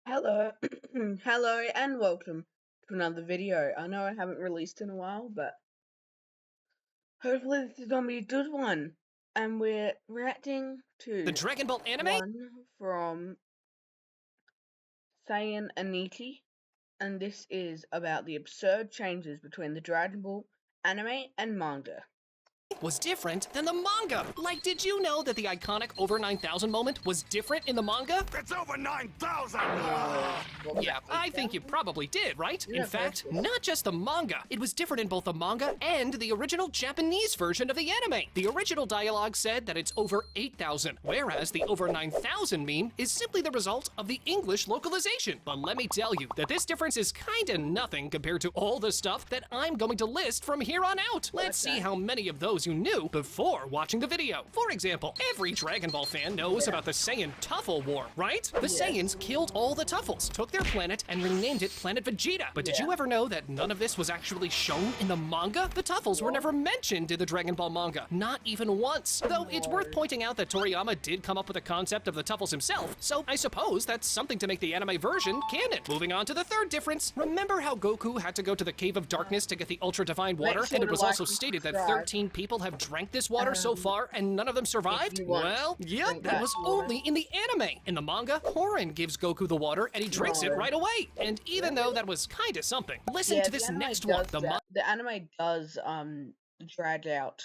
Hello, hello, and welcome to another video. I know I haven't released in a while, but hopefully this is gonna be a good one. And we're reacting The to Dragon Ball anime? one from Saiyan Aniki, and this is about the absurd changes between the Dragon Ball anime and manga. Was different than the manga. Like, did you know that the iconic over 9,000 moment was different in the manga? It's over 9,000! Yeah, I think you probably did, right? Yeah, In fact, probably. not just the manga. It was different in both the manga and the original Japanese version of the anime. The original dialogue said that it's over 8,000, whereas the over 9,000 meme is simply the result of the English localization. But let me tell you that this difference is kinda nothing compared to all the stuff that I'm going to list from here on out. Let's see how many of those you knew before watching the video. For example, every Dragon Ball fan knows about the Saiyan Tuffle War, right? The Saiyans killed all the Tuffles, took their planet, and renamed it Planet Vegeta. But did you ever know that none of this was actually shown in the manga? The Tuffles were never mentioned in the Dragon Ball manga, not even once. Though it's worth pointing out that Toriyama did come up with the concept of the Tuffles himself, so I suppose that's something to make the anime version canon. Moving on to the third difference. Remember how Goku had to go to the Cave of Darkness to get the Ultra Divine Water? And it was also stated that 13 people have drank this water so far and none of them survived? Well, yep, that was only in the anime. In the manga, Korin gives Goku the water and he drinks it right away. And even though that was kinda something, listen to this next one. The anime does drag out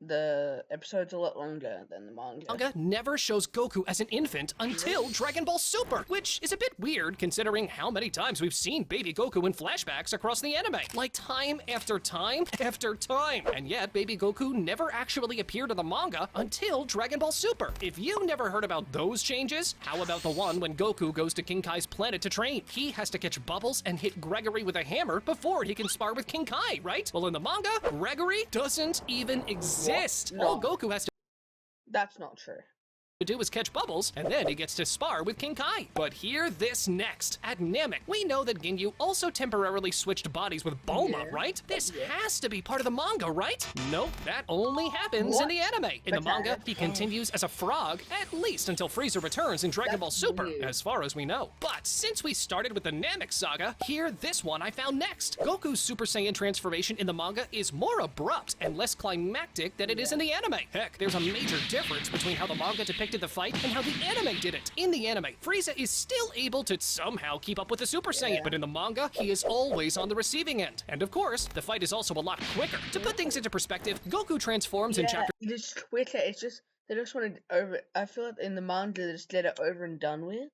the episode's a lot longer than the manga never shows Goku as an infant until Dragon Ball Super, which is a bit weird considering how many times we've seen baby Goku in flashbacks across the anime. Like time after time after time. And yet, baby Goku never actually appeared in the manga until Dragon Ball Super. If you never heard about those changes, how about the one when Goku goes to King Kai's planet to train? He has to catch Bubbles and hit Gregory with a hammer before he can spar with King Kai, right? Well, in the manga, Gregory doesn't even exist. No. All Goku has to That's not true. do is catch Bubbles, and then he gets to spar with King Kai. But hear this next. At Namek, we know that Ginyu also temporarily switched bodies with Bulma, right? This has to be part of the manga, right? Nope, that only happens in the anime. In the manga, he continues as a frog, at least until Frieza returns in Dragon Ball Super, as far as we know. But since we started with the Namek saga, hear this one I found next. Goku's Super Saiyan transformation in the manga is more abrupt and less climactic than it is in the anime. Heck, there's a major difference between how the manga depicted the fight and how the anime did it. In the anime, Frieza is still able to somehow keep up with the Super Saiyan, but in the manga, he is always on the receiving end. And of course, the fight is also a lot quicker. To put things into perspective, Goku transforms in chapter... It's quicker, it's just, they just wanted it over, I feel like in the manga they just get it over and done with,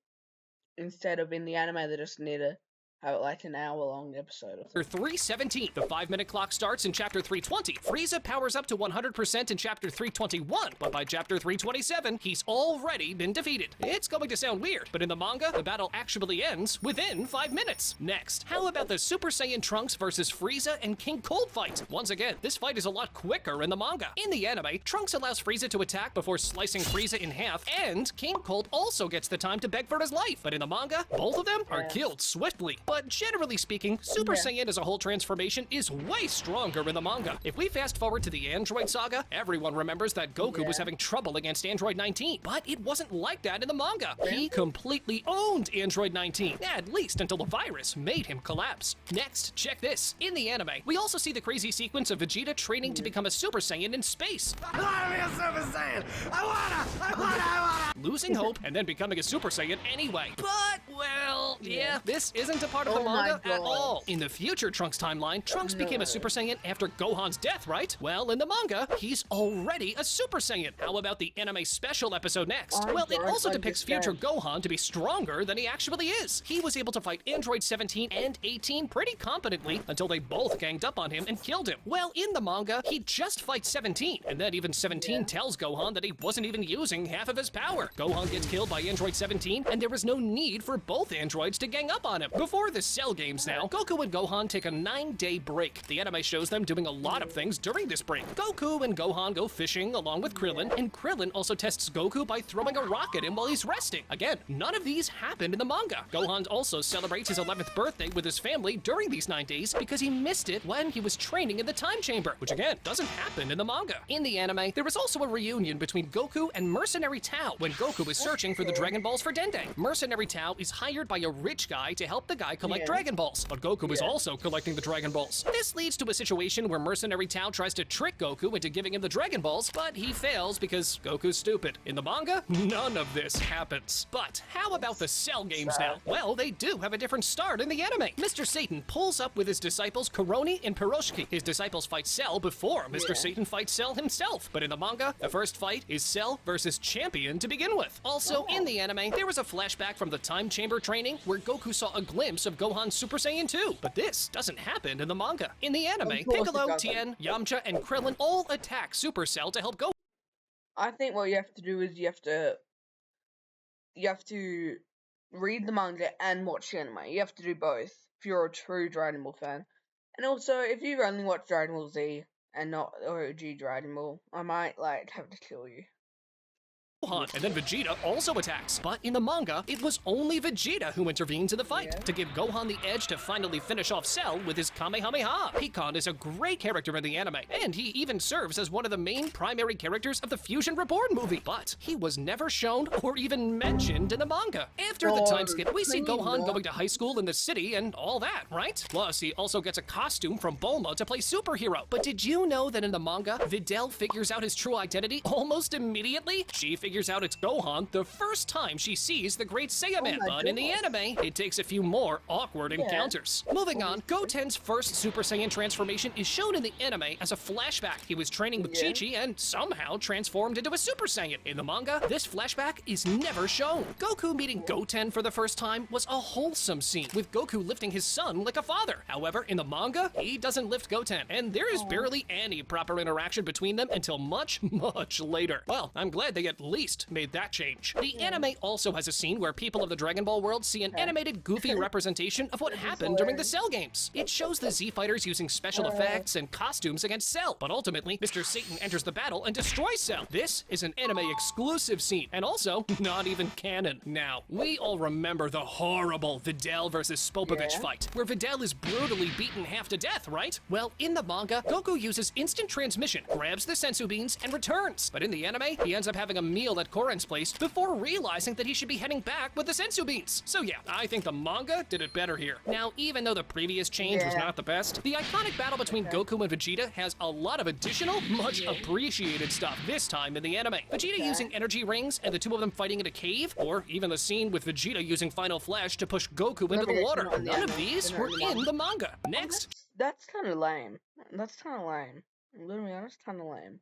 instead of in the anime they just need to have it like an hour-long episode. Chapter 317. The 5-minute clock starts in Chapter 320. Frieza powers up to 100% in Chapter 321, but by Chapter 327, he's already been defeated. It's going to sound weird, but in the manga, the battle actually ends within 5 minutes. Next, how about the Super Saiyan Trunks versus Frieza and King Cold fight? Once again, this fight is a lot quicker in the manga. In the anime, Trunks allows Frieza to attack before slicing Frieza in half, and King Cold also gets the time to beg for his life. But in the manga, both of them are killed swiftly. But generally speaking, Super Saiyan as a whole transformation is way stronger in the manga. If we fast forward to the Android saga, everyone remembers that Goku was having trouble against Android 19, but it wasn't like that in the manga. He completely owned Android 19, at least until the virus made him collapse. Next, check this. In the anime, we also see the crazy sequence of Vegeta training to become a Super Saiyan in space. I wanna be a Super Saiyan! I wanna! Losing hope and then becoming a Super Saiyan anyway. But, well, yeah, this isn't a part of the manga at all. In the future Trunks timeline, Trunks became a Super Saiyan after Gohan's death, right? Well, in the manga, he's already a Super Saiyan. How about the anime special episode next? Well, it also depicts future Gohan to be stronger than he actually is. He was able to fight Android 17 and 18 pretty competently until they both ganged up on him and killed him. Well, in the manga, he just fights 17, and then even 17 tells Gohan that he wasn't even using half of his power. Gohan gets killed by Android 17, and there was no need for both androids to gang up on him. Before before the Cell games now, Goku and Gohan take a 9-day break. The anime shows them doing a lot of things during this break. Goku and Gohan go fishing along with Krillin, and Krillin also tests Goku by throwing a rock at him while he's resting. Again, none of these happened in the manga. Gohan also celebrates his 11th birthday with his family during these 9 days because he missed it when he was training in the time chamber, which again, doesn't happen in the manga. In the anime, there was also a reunion between Goku and Mercenary Tao when Goku is searching for the Dragon Balls for Dende. Mercenary Tao is hired by a rich guy to help the guy collect Dragon Balls, but Goku is also collecting the Dragon Balls. This leads to a situation where Mercenary Tao tries to trick Goku into giving him the Dragon Balls, but he fails because Goku's stupid. In the manga, none of this happens. But how about the Cell games now? Well, they do have a different start in the anime. Mr. Satan pulls up with his disciples Kuroni and Piroshki. His disciples fight Cell before Mr. Satan fights Cell himself. But in the manga, the first fight is Cell versus Champion to begin with. Also, in the anime, there was a flashback from the time chamber training where Goku saw a glimpse of Gohan's Super Saiyan 2. But this doesn't happen in the manga. In the anime, Piccolo, Tien, Yamcha, and Krillin all attack Super Cell to help Goku. I think what you have to do is you have to read the manga and watch the anime. You have to do both if you're a true Dragon Ball fan. And also, if you only watch Dragon Ball Z and not OG Dragon Ball, I might have to kill you. Gohan, and then Vegeta also attacks. But in the manga, it was only Vegeta who intervenes in the fight to give Gohan the edge to finally finish off Cell with his Kamehameha. Pikkon is a great character in the anime, and he even serves as one of the main primary characters of the Fusion Reborn movie, but he was never shown or even mentioned in the manga. After the time skip, we see Gohan going to high school in the city and all that, right? Plus, he also gets a costume from Bulma to play superhero. But did you know that in the manga, Videl figures out his true identity almost immediately? She figures out it's Gohan the first time she sees the Great Saiyaman, but in the anime, it takes a few more awkward encounters. Moving on, Goten's first Super Saiyan transformation is shown in the anime as a flashback. He was training with Chi-Chi and somehow transformed into a Super Saiyan. In the manga, this flashback is never shown. Goku meeting Goten for the first time was a wholesome scene, with Goku lifting his son like a father. However, in the manga, he doesn't lift Goten, and there is barely any proper interaction between them until much, much later. Well, I'm glad they at least made that change. The anime also has a scene where people of the Dragon Ball world see an animated, goofy representation of what happened during the Cell games. It shows the Z-Fighters using special effects and costumes against Cell, but ultimately, Mr. Satan enters the battle and destroys Cell. This is an anime-exclusive scene, and also not even canon. Now, we all remember the horrible Videl versus Spopovich fight, where Videl is brutally beaten half to death, right? Well, in the manga, Goku uses instant transmission, grabs the sensu beans, and returns. But in the anime, he ends up having a meal at Koren's place before realizing that he should be heading back with the sensu beans. So yeah, I think the manga did it better here. Now, even though the previous change was not the best, the iconic battle between Goku and Vegeta has a lot of additional, much appreciated stuff, this time in the anime. Vegeta using energy rings and the two of them fighting in a cave, or even the scene with Vegeta using Final Flash to push Goku into the water. None of these were in the manga. Next. That's kind of lame. That's kind of lame. I'm gonna be honest, kind of lame.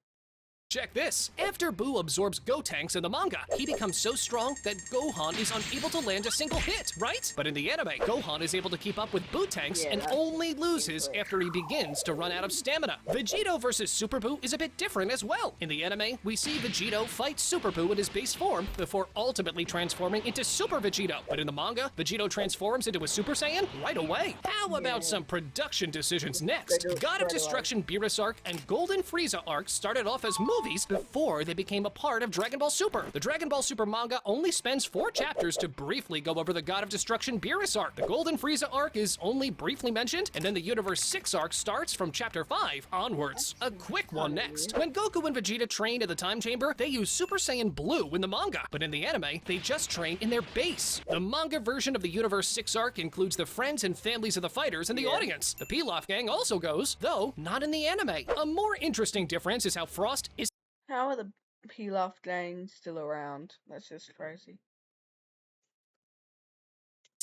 Check this. After Buu absorbs Gotenks in the manga, he becomes so strong that Gohan is unable to land a single hit, right? But in the anime, Gohan is able to keep up with Buu-tanks and only loses after he begins to run out of stamina. Vegito versus Super Buu is a bit different as well. In the anime, we see Vegito fight Super Buu in his base form before ultimately transforming into Super Vegito. But in the manga, Vegito transforms into a Super Saiyan right away. How about some production decisions next? God of Destruction Beerus arc and Golden Frieza arc started off as movies before they became a part of Dragon Ball Super. The Dragon Ball Super manga only spends 4 chapters to briefly go over the God of Destruction Beerus arc. The Golden Frieza arc is only briefly mentioned, and then the Universe 6 arc starts from chapter 5 onwards. A quick one next. When Goku and Vegeta train in the time chamber, they use Super Saiyan Blue in the manga, but in the anime, they just train in their base. The manga version of the Universe 6 arc includes the friends and families of the fighters in the audience. The Pilaf gang also goes, though not in the anime. A more interesting difference is how Frost is How are the Pilaf gang still around? That's just crazy.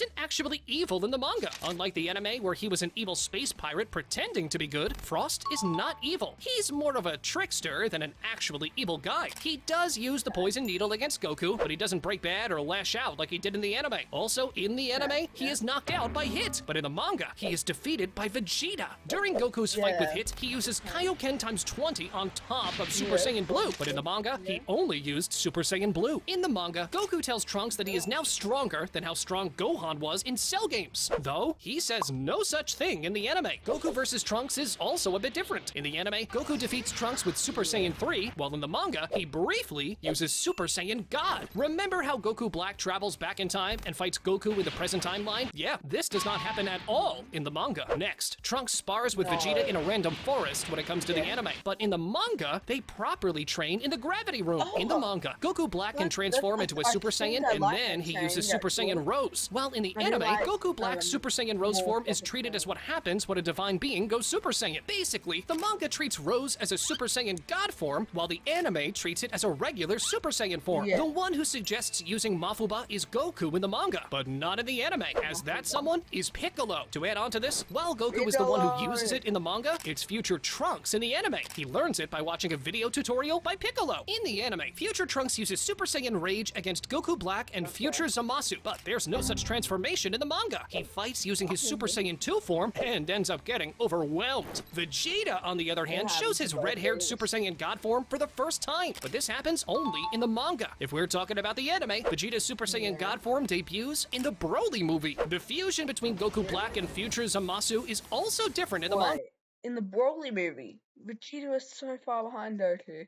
isn't actually evil in the manga. Unlike the anime where he was an evil space pirate pretending to be good, Frost is not evil. He's more of a trickster than an actually evil guy. He does use the poison needle against Goku, but he doesn't break bad or lash out like he did in the anime. Also, in the anime, he is knocked out by Hit, but in the manga, he is defeated by Vegeta. During Goku's fight with Hit, he uses Kaioken times 20 on top of Super Saiyan Blue, but in the manga, he only used Super Saiyan Blue. In the manga, Goku tells Trunks that he is now stronger than how strong Gohan Gohan was in Cell games, though he says no such thing in the anime. Goku vs. Trunks is also a bit different. In the anime, Goku defeats Trunks with Super Saiyan 3, while in the manga, he briefly uses Super Saiyan God. Remember how Goku Black travels back in time and fights Goku in the present timeline? Yeah, this does not happen at all in the manga. Next, Trunks spars with Vegeta in a random forest when it comes to the anime, but in the manga, they properly train in the gravity room. In the manga, Goku Black can transform into a Super Saiyan, and then he uses Super Saiyan Rose. While in the anime, Goku Black's Super Saiyan Rose form is treated as what happens when a divine being goes Super Saiyan. Basically, the manga treats Rose as a Super Saiyan God form, while the anime treats it as a regular Super Saiyan form. The one who suggests using Mafuba is Goku in the manga, but not in the anime, as that someone is Piccolo. To add on to this, while Goku is the one who uses it in the manga, it's future Trunks in the anime. He learns it by watching a video tutorial by Piccolo. In the anime, future Trunks uses Super Saiyan Rage against Goku Black and future Zamasu, but there's no such transformation in the manga. He fights using his Super Saiyan 2 form and ends up getting overwhelmed. Vegeta, on the other hand, shows his red-haired Super Saiyan God form for the first time, but this happens only in the manga. If we're talking about the anime, Vegeta's Super Saiyan God form debuts in the Broly movie. The fusion between Goku Black and future Zamasu is also different in the manga. In the Broly movie, Vegeta is so far behind Goku.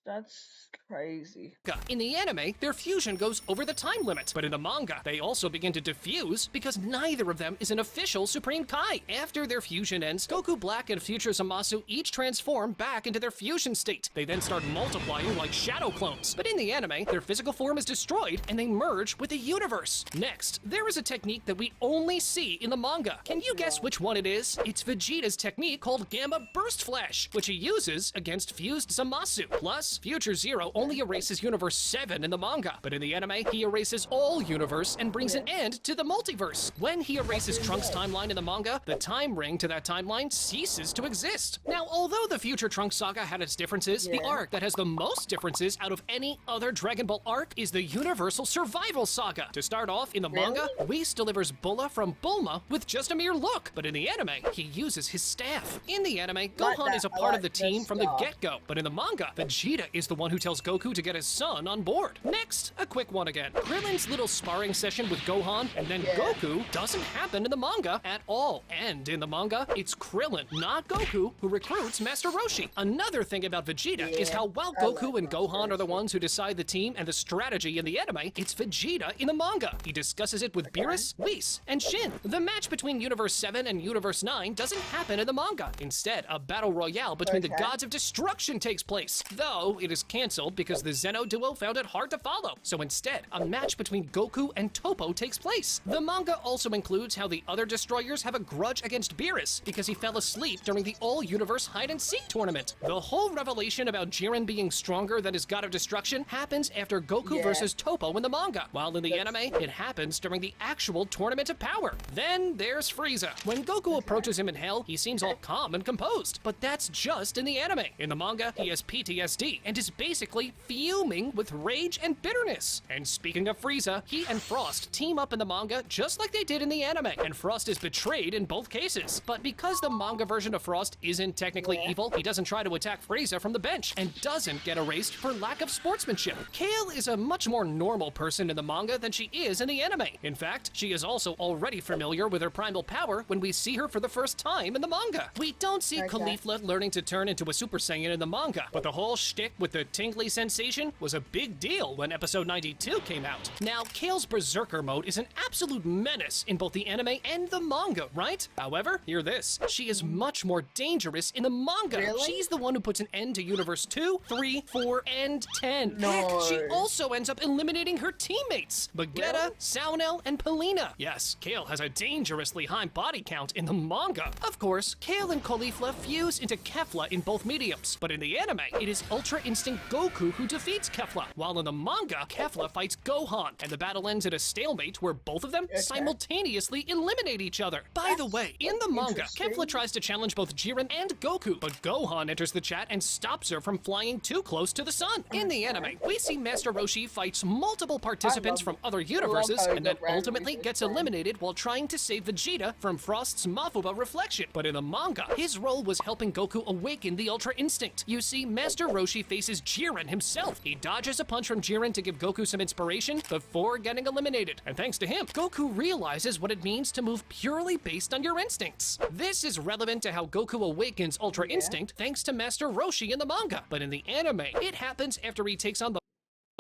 That's crazy. In the anime, their fusion goes over the time limit, but in the manga, they also begin to diffuse because neither of them is an official Supreme Kai. After their fusion ends, Goku Black and future Zamasu each transform back into their fusion state. They then start multiplying like shadow clones. But in the anime, their physical form is destroyed and they merge with the universe. Next, there is a technique that we only see in the manga. Can you guess which one it is? It's Vegeta's technique called Gamma Burst Flash, which he uses against fused Zamasu. Plus, Future Zero only erases Universe 7 in the manga, but in the anime, he erases all universe and brings an end to the multiverse. When he erases Trunks' timeline in the manga, the time ring to that timeline ceases to exist. Now, although the Future Trunks saga had its differences, the arc that has the most differences out of any other Dragon Ball arc is the Universal Survival Saga. To start off, in the manga, Whis delivers Bulla from Bulma with just a mere look, but in the anime, he uses his staff. In the anime, Gohan is a part of the team from the get-go, but in the manga, Vegeta is the one who tells Goku to get his son on board. Next, a quick one again. Krillin's little sparring session with Gohan and then Goku doesn't happen in the manga at all. And in the manga, it's Krillin, not Goku, who recruits Master Roshi. Another thing about Vegeta is how while Goku and Gohan are the ones who decide the team and the strategy in the anime, it's Vegeta in the manga. He discusses it with Beerus, Whis, and Shin. The match between Universe 7 and Universe 9 doesn't happen in the manga. Instead, a battle royale between the gods of destruction takes place, though it is cancelled because the Zeno duo found it hard to follow. So instead, a match between Goku and Toppo takes place. The manga also includes how the other destroyers have a grudge against Beerus because he fell asleep during the all-universe hide-and-seek tournament. The whole revelation about Jiren being stronger than his god of destruction happens after Goku versus Toppo in the manga, while in the anime, it happens during the actual Tournament of Power. Then there's Frieza. When Goku approaches him in Hell, he seems all calm and composed, but that's just in the anime. In the manga, he has PTSD and is basically fuming with rage and bitterness. And speaking of Frieza, he and Frost team up in the manga just like they did in the anime, and Frost is betrayed in both cases. But because the manga version of Frost isn't technically evil, he doesn't try to attack Frieza from the bench and doesn't get erased for lack of sportsmanship. Kale is a much more normal person in the manga than she is in the anime. In fact, she is also already familiar with her primal power when we see her for the first time in the manga. We don't see Caulifla learning to turn into a Super Saiyan in the manga, but the whole shtick with the tingly sensation was a big deal when episode 92 came out. Now, Kale's Berserker mode is an absolute menace in both the anime and the manga, right? However, hear this, she is much more dangerous in the manga. She's the one who puts an end to Universe 2, 3, 4, and 10. Heck, she also ends up eliminating her teammates, Vegeta, Saunel, and Polina. Yes, Kale has a dangerously high body count in the manga. Of course, Kale and Caulifla fuse into Kefla in both mediums, but in the anime, it is Ultra Instinct Goku who defeats Kefla, while in the manga, Kefla fights Gohan, and the battle ends at a stalemate where both of them simultaneously eliminate each other. By the way, in the manga, Kefla tries to challenge both Jiren and Goku, but Gohan enters the chat and stops her from flying too close to the sun. In the anime, we see Master Roshi fights multiple participants from other universes and then ultimately gets eliminated while trying to save Vegeta from Frost's Mafuba reflection. But in the manga, his role was helping Goku awaken the Ultra Instinct. You see, Master Master Roshi faces Jiren himself. He dodges a punch from Jiren to give Goku some inspiration before getting eliminated. And thanks to him, Goku realizes what it means to move purely based on your instincts. This is relevant to how Goku awakens Ultra Instinct thanks to Master Roshi in the manga. But in the anime, it happens after he takes on the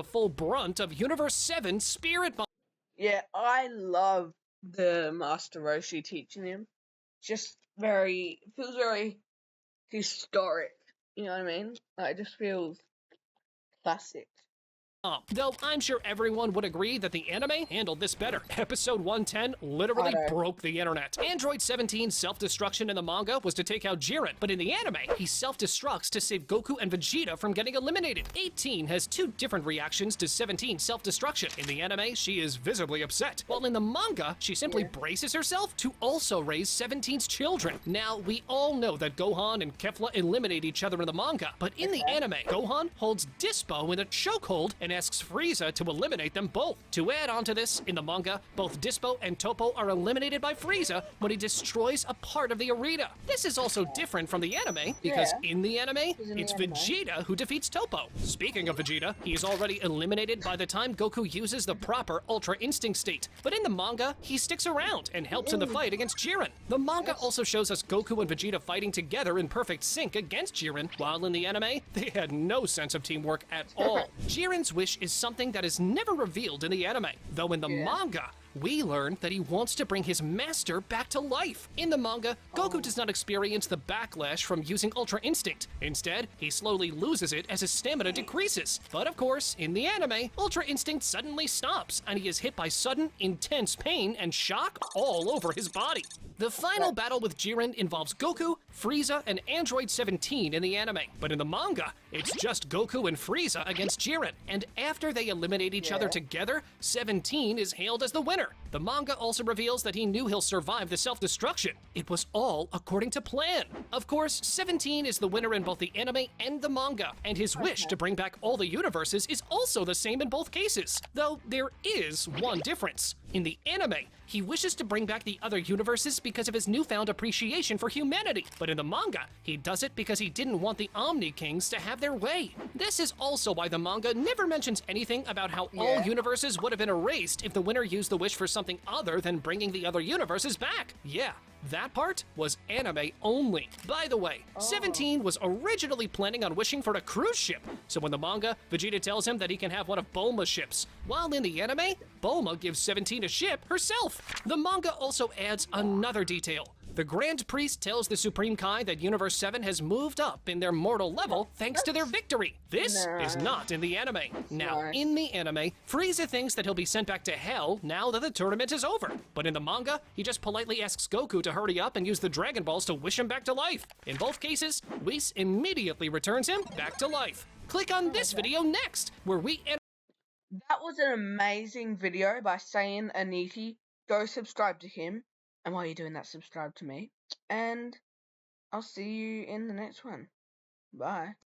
full brunt of Universe 7 Spirit Bomb. Yeah, I love the Master Roshi teaching him. Just feels very historic. You know what I mean? Like, it just feels classic. Though I'm sure everyone would agree that the anime handled this better. Episode 110 literally broke the internet. Android 17's self-destruction in the manga was to take out Jiren, but in the anime, he self-destructs to save Goku and Vegeta from getting eliminated. 18 has two different reactions to 17's self-destruction. In the anime, she is visibly upset, while in the manga, she simply braces herself to also raise 17's children. Now, we all know that Gohan and Kefla eliminate each other in the manga, but in the anime, Gohan holds Dispo in a chokehold and asks Frieza to eliminate them both. To add on to this, in the manga, both Dispo and Toppo are eliminated by Frieza when he destroys a part of the arena. This is also different from the anime, because in the anime, it's Vegeta who defeats Toppo. Speaking of Vegeta, he's already eliminated by the time Goku uses the proper Ultra Instinct state, but in the manga, he sticks around and helps in the fight against Jiren. The manga also shows us Goku and Vegeta fighting together in perfect sync against Jiren, while in the anime, they had no sense of teamwork at all. Jiren's wish is something that is never revealed in the anime, though in the manga, we learn that he wants to bring his master back to life. In the manga, Goku does not experience the backlash from using Ultra Instinct. Instead, he slowly loses it as his stamina decreases. But of course, in the anime, Ultra Instinct suddenly stops, and he is hit by sudden, intense pain and shock all over his body. The final battle with Jiren involves Goku, Frieza, and Android 17 in the anime. But in the manga, it's just Goku and Frieza against Jiren. And after they eliminate each other together, 17 is hailed as the winner. The manga also reveals that he knew he'll survive the self-destruction. It was all according to plan. Of course, 17 is the winner in both the anime and the manga, and his wish to bring back all the universes is also the same in both cases. Though there is one difference. In the anime, he wishes to bring back the other universes because of his newfound appreciation for humanity. But in the manga, he does it because he didn't want the Omni Kings to have their way. This is also why the manga never mentions anything about how all universes would have been erased if the winner used the wish for something other than bringing the other universes back. Yeah, that part was anime only. By the way, 17 was originally planning on wishing for a cruise ship, so in the manga, Vegeta tells him that he can have one of Bulma's ships, while in the anime, Bulma gives 17 a ship herself. The manga also adds another detail. The Grand Priest tells the Supreme Kai that Universe 7 has moved up in their mortal level thanks to their victory. This is not in the anime. Now, in the anime, Frieza thinks that he'll be sent back to Hell now that the tournament is over. But in the manga, he just politely asks Goku to hurry up and use the Dragon Balls to wish him back to life. In both cases, Whis immediately returns him back to life. Click on this video next, where we That was an amazing video by Saiyan Aniti. Go subscribe to him. And while you're doing that, subscribe to me. And I'll see you in the next one. Bye.